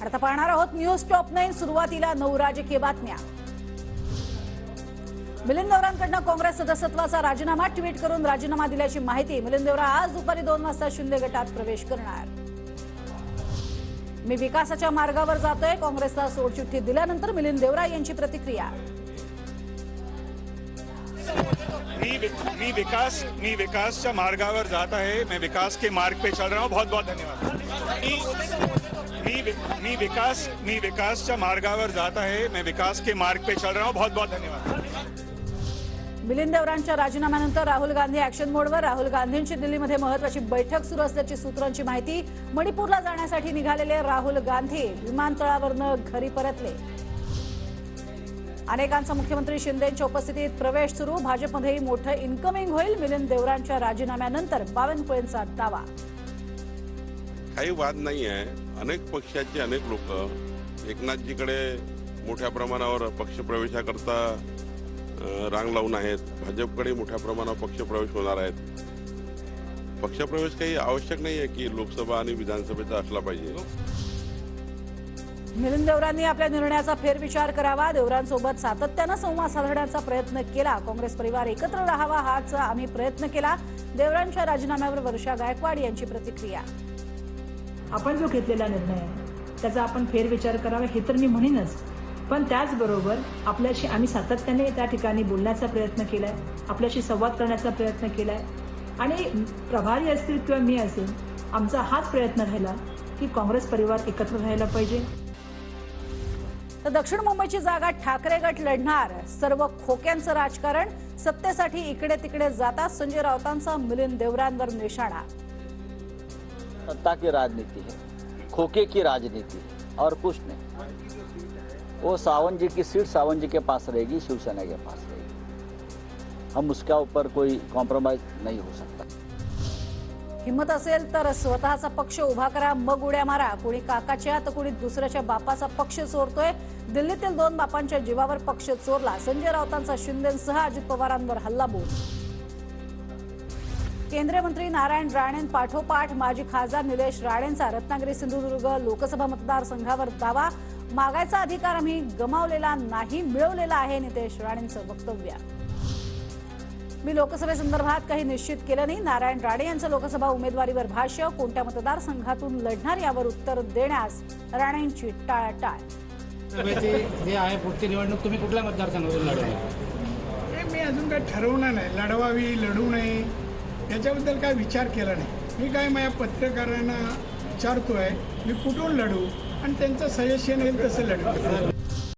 आता पाहणार आहोत न्यूज टॉप 9 सुरुवातीला 9 राजकीय बातम्या। मिलिंद देवरांकडून काँग्रेस सदस्यत्वाचा राजीनामा ट्विट करून राजीनामा दिल्याची माहिती। मिलिंद देवरा आज दुपारी 2 वाजता शिंदे गटात प्रवेश करणार। मी विकासाच्या मार्गावर जातोय, काँग्रेसला सोडचिठ्ठी दिल्यानंतर मिलिंद देवरा यांची प्रतिक्रिया। मी विकास मार्गावर जाता है, मैं विकास के मार्ग पे चल रहा हूँ। बहुत बहुत धन्यवाद। मी विकास मार्गावर जाता है, मैं विकास के मार्ग पे चल रहा हूँ। बहुत बहुत धन्यवाद। मिलिंद देवरांच्या राजीनाम्यानंतर राहुल गांधी ऍक्शन मोडवर। राहुल गांधींची दिल्लीमध्ये महत्त्वाची बैठक सुरू असल्याची सूत्रांची माहिती। मणिपूरला जाण्यासाठी निघालेले राहुल गांधी विमानतळावरून घरी परतले। अनेकांचा मुख्यमंत्री शिंदेंच्या उपस्थितीत प्रवेश सुरू। भाजपमध्येही मोठं इन्कमिंग होईल। मिलिंद देवरांच्या राजीनाम्यानंतर बावनकुळेंचा दावा। काही वाद नाही आहे। अनेक पक्षाचे अनेक लोक एकनाथजीकडे मोठ्या प्रमाणावर पक्षप्रवेशाकरता रांग लावून आहेत। भाजपकडे मोठ्या प्रमाणावर पक्षप्रवेश होणार आहेत। पक्षप्रवेश काही आवश्यक नाही आहे की लोकसभा आणि विधानसभेचा असला पाहिजे। मिलिंद देवरांनी आपल्या निर्णयाचा फेरविचार करावा। देवरांसोबत सातत्याने संवाद साधण्याचा प्रयत्न केला। काँग्रेस परिवार एकत्र राहावा हाच आम्ही प्रयत्न केला। देवरांच्या राजीनाम्यावर वर्षा गायकवाड यांची प्रतिक्रिया। आपण जो घेतलेला निर्णय आहे त्याचा आपण फेरविचार करावा हे तर मी म्हणेनच, पण त्याचबरोबर आपल्याशी आम्ही सातत्याने त्या ठिकाणी बोलण्याचा प्रयत्न केलाय, आपल्याशी संवाद करण्याचा प्रयत्न केलाय आणि प्रभारी असतील किंवा मी असेल, आमचा हाच प्रयत्न राहिला की काँग्रेस परिवार एकत्र राहायला पाहिजे। तर दक्षिण मुंबईची जागा ठाकरे गट लढणार। सर्व खोक्यांचं राजकारण, सत्तेसाठी इकडे तिकडे जातात संजय राऊतांचा मिलिंद देवरांवर निशाणा। सत्ता की राजनीति है, खोखे की राजनीति और कुछ नहीं। वो सावंत जी की सीट सावंत जी के पास रहेगी, शिवसेना के पास रहेगी। हम उसका ऊपर कोई कॉम्प्रोमाइज नहीं हो सकता। हिम्मत असेल तर स्वतःचा पक्ष उभा करा, मग उड्या मारा। कोणी काकाच्या तर कोणी दुसऱ्याच्या बापाचा पक्ष चोरतोय। दिल्लीतील 2 बापांच्या जीवावर पक्ष चोरला। संजय राऊतांचा शिंदेसह अजित पवारांवर हल्लाबोल। केंद्रीय मंत्री नारायण राणेंपाठोपाठ माजी खासदार निलेश राणेंचा रत्नागिरी सिंधुदुर्ग लोकसभा मतदारसंघावर दावा। मागायचा अधिकार आम्ही गमावलेला नाही, मिळवलेला आहे, निलेश राणेंचं वक्तव्य। मी लोकसभेसंदर्भात काही निश्चित केलं नाही। नारायण राणे यांचं लोकसभा उमेदवारीवर भाष्य। कोणत्या मतदारसंघातून लढणार यावर उत्तर देण्यास राणेंची टाळाटाळ। जे आहे पुढची निवडणूक तुम्ही कुठल्या मतदारसंघातून लढवाल? मी अजून काही ठरवलं नाही, लढवावी लढू नये याच्याबद्दल काय विचार केला नाही। मी काय माझ्या पत्रकारांना विचारतोय मी कुठून लढू आणि त्यांचं सजेशन येईल तसं लढू।